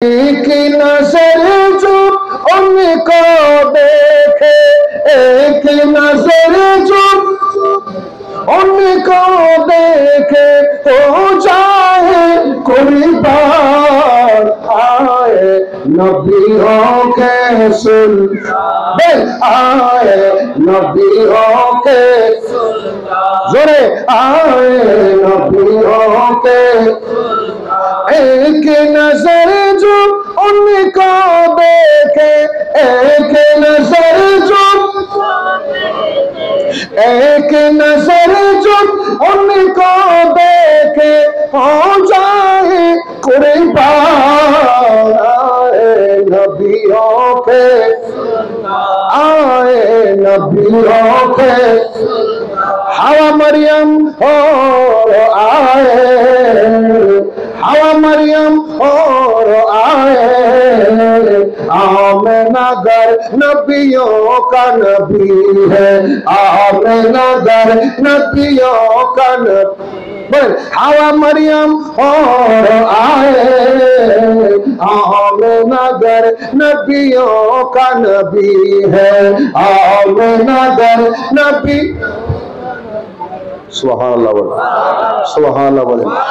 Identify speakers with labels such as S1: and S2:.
S1: एक नजर जो उनको देखे, एक नजर जो उनको देखे तो जाए कुर्बान। आए नबियों के सुल्तान, आए नबियों के जोरे, आए नबियों के। एक नजर जो उनको देखे, एक नजर जो, एक नजर जो उनको देखे हो जाए कुर्बान। आए नबियों के, आए नबियों के। हवा मरियम और आए, हवा मरियम और आए। आमिना घर नबियों का नबी है, आमिना घर नबियों का नबी। हवा मरियम और आए, आमिना घर नबियों का नबी है, आमिना घर नबी। सुभान अल्लाह, सुभान अल्लाह।